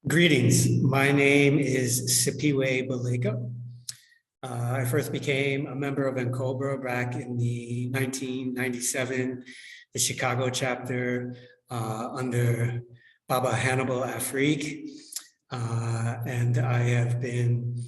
Greetings, my name is Siphiwe Baleka. I first became a member of NCOBRA back in the 1997, the Chicago chapter under Baba Hannibal Afrique. And I have been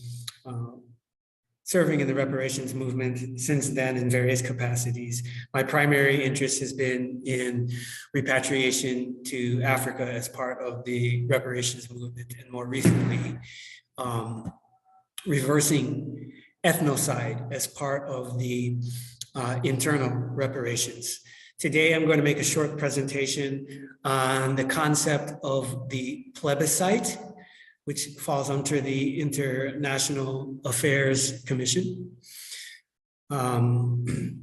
serving in the reparations movement since then in various capacities. My primary interest has been in repatriation to Africa as part of the reparations movement, and more recently, reversing ethnocide as part of the internal reparations. Today, I'm going to make a short presentation on the concept of the plebiscite, which falls under the International Affairs Commission. Amari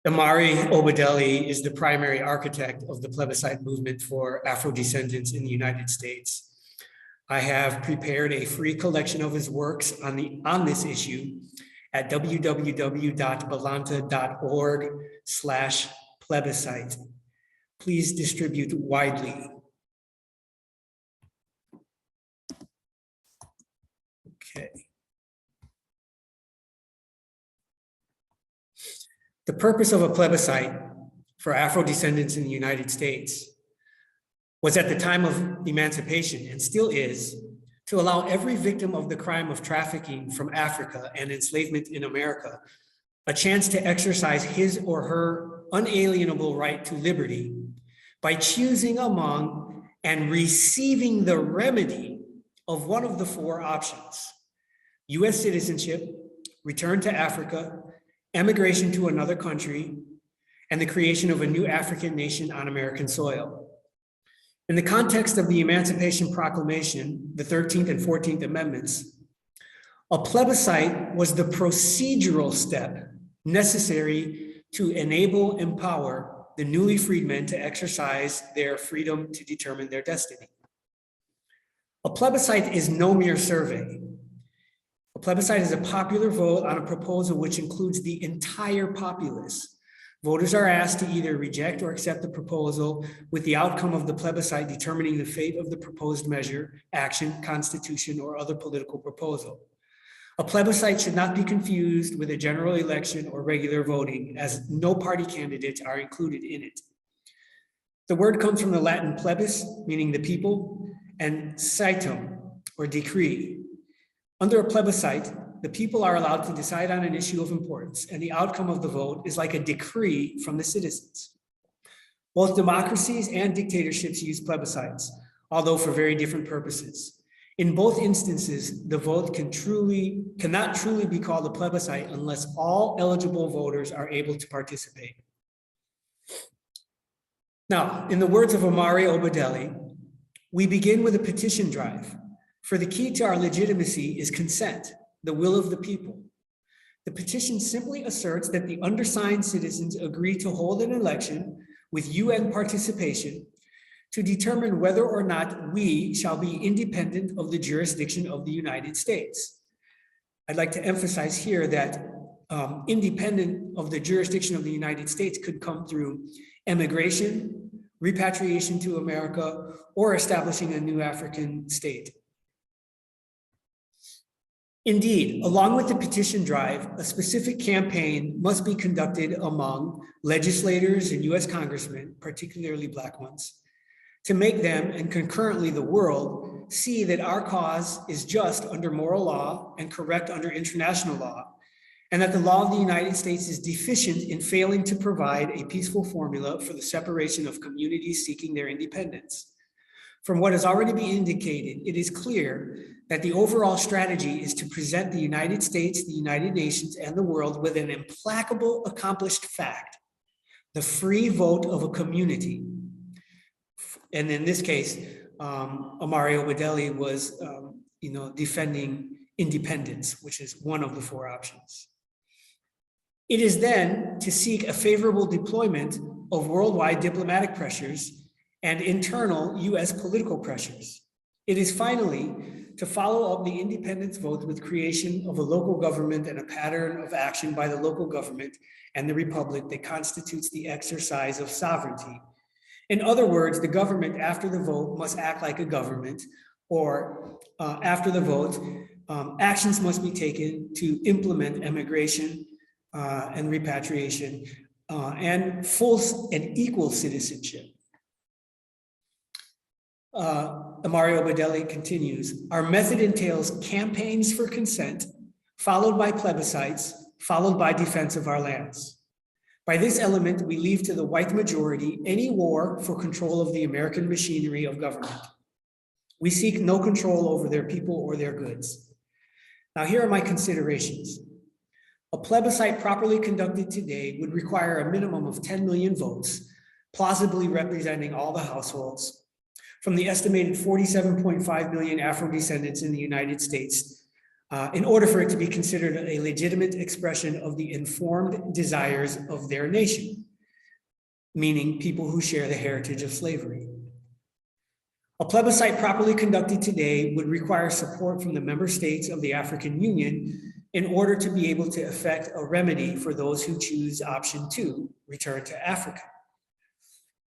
Obadeli is the primary architect of the plebiscite movement for Afro-descendants in the United States. I have prepared a free collection of his works on this issue at www.balanta.org/plebiscite. Please distribute widely. Okay. The purpose of a plebiscite for Afro-descendants in the United States was at the time of emancipation, and still is, to allow every victim of the crime of trafficking from Africa and enslavement in America a chance to exercise his or her unalienable right to liberty by choosing among and receiving the remedy of one of the four options: US citizenship, return to Africa, emigration to another country, and the creation of a new African nation on American soil. In the context of the Emancipation Proclamation, the 13th and 14th Amendments, a plebiscite was the procedural step necessary to empower the newly freed men to exercise their freedom to determine their destiny. A plebiscite is no mere survey. A plebiscite is a popular vote on a proposal which includes the entire populace. Voters are asked to either reject or accept the proposal, with the outcome of the plebiscite determining the fate of the proposed measure, action, constitution, or other political proposal. A plebiscite should not be confused with a general election or regular voting, as no party candidates are included in it. The word comes from the Latin plebis, meaning the people, and citum, or decree. Under a plebiscite, the people are allowed to decide on an issue of importance, and the outcome of the vote is like a decree from the citizens. Both democracies and dictatorships use plebiscites, although for very different purposes. In both instances, the vote cannot truly be called a plebiscite unless all eligible voters are able to participate. Now, in the words of Amari Obadeli, we begin with a petition drive, for the key to our legitimacy is consent, the will of the people. The petition simply asserts that the undersigned citizens agree to hold an election with UN participation to determine whether or not we shall be independent of the jurisdiction of the United States. I'd like to emphasize here that independent of the jurisdiction of the United States could come through emigration, repatriation to America, or establishing a new African state. Indeed, along with the petition drive, a specific campaign must be conducted among legislators and US congressmen, particularly Black ones, to make them, and concurrently the world, see that our cause is just under moral law and correct under international law, and that the law of the United States is deficient in failing to provide a peaceful formula for the separation of communities seeking their independence. From what has already been indicated, it is clear that the overall strategy is to present the United States, the United Nations, and the world with an implacable accomplished fact: the free vote of a community. And in this case, Amari Obadeli was defending independence, which is one of the four options. It is then to seek a favorable deployment of worldwide diplomatic pressures and internal US political pressures. It is finally to follow up the independence vote with creation of a local government and a pattern of action by the local government and the republic that constitutes the exercise of sovereignty, In other words, the government after the vote must act like a government, or after the vote, actions must be taken to implement immigration and repatriation and full and equal citizenship. Mario Badelli continues, our method entails campaigns for consent, followed by plebiscites, followed by defense of our lands. By this element, we leave to the white majority any war for control of the American machinery of government. We seek no control over their people or their goods. Now, here are my considerations. A plebiscite properly conducted today would require a minimum of 10 million votes, plausibly representing all the households, from the estimated 47.5 million Afro-descendants in the United States, in order for it to be considered a legitimate expression of the informed desires of their nation, meaning people who share the heritage of slavery. A plebiscite properly conducted today would require support from the member states of the African Union in order to be able to effect a remedy for those who choose option 2, return to Africa.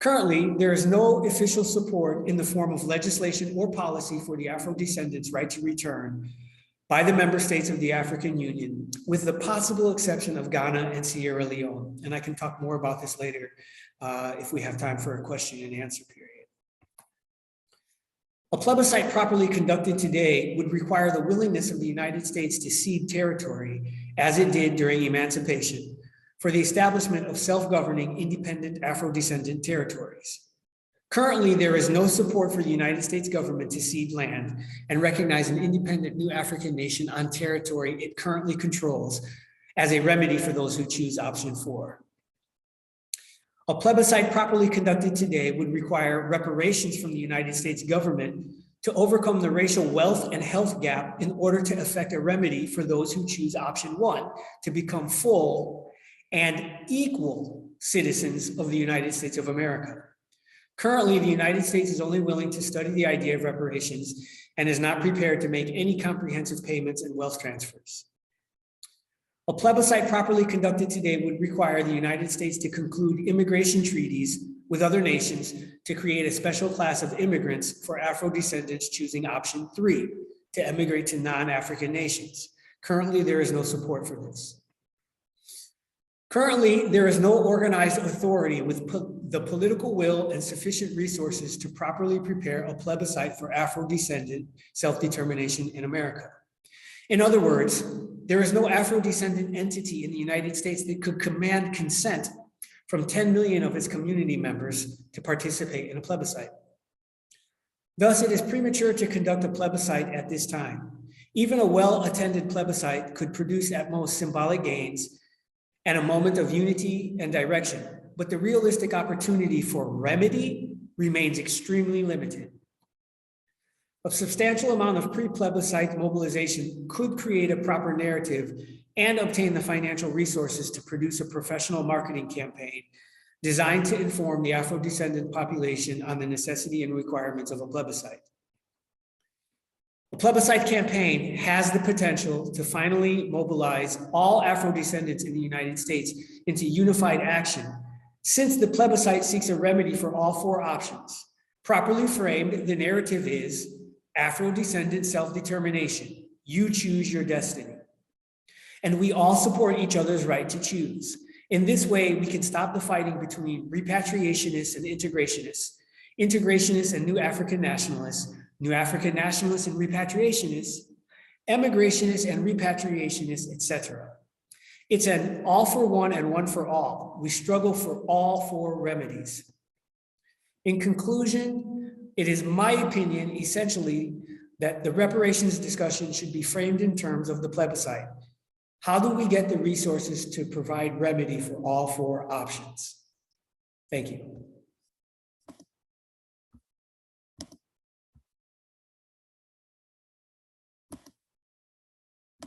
Currently, there is no official support in the form of legislation or policy for the Afro-descendants' right to return by the member states of the African Union, with the possible exception of Ghana and Sierra Leone. And I can talk more about this later if we have time for a question and answer period. A plebiscite properly conducted today would require the willingness of the United States to cede territory, as it did during emancipation, for the establishment of self-governing independent Afro-descendant territories. Currently, there is no support for the United States government to cede land and recognize an independent new African nation on territory it currently controls as a remedy for those who choose option 4. A plebiscite properly conducted today would require reparations from the United States government to overcome the racial wealth and health gap in order to effect a remedy for those who choose option 1 to become full and equal citizens of the United States of America. Currently, the United States is only willing to study the idea of reparations and is not prepared to make any comprehensive payments and wealth transfers. A plebiscite properly conducted today would require the United States to conclude immigration treaties with other nations to create a special class of immigrants for Afro-descendants choosing option 3 to emigrate to non-African nations. Currently, there is no support for this. Currently, there is no organized authority with the political will and sufficient resources to properly prepare a plebiscite for Afro-descendant self-determination in America. In other words, there is no Afro-descendant entity in the United States that could command consent from 10 million of its community members to participate in a plebiscite. Thus, it is premature to conduct a plebiscite at this time. Even a well-attended plebiscite could produce at most symbolic gains and a moment of unity and direction, but the realistic opportunity for remedy remains extremely limited. A substantial amount of pre-plebiscite mobilization could create a proper narrative and obtain the financial resources to produce a professional marketing campaign designed to inform the Afro-descendant population on the necessity and requirements of a plebiscite. A plebiscite campaign has the potential to finally mobilize all Afro-descendants in the United States into unified action, since the plebiscite seeks a remedy for all 4 options. Properly framed, the narrative is Afro-descendant self-determination. You choose your destiny. And we all support each other's right to choose. In this way, we can stop the fighting between repatriationists and integrationists, integrationists and new African nationalists and repatriationists, emigrationists and repatriationists, etc. It's an all for one and one for all. We struggle for all 4 remedies. In conclusion, it is my opinion, essentially, that the reparations discussion should be framed in terms of the plebiscite. How do we get the resources to provide remedy for all 4 options? Thank you.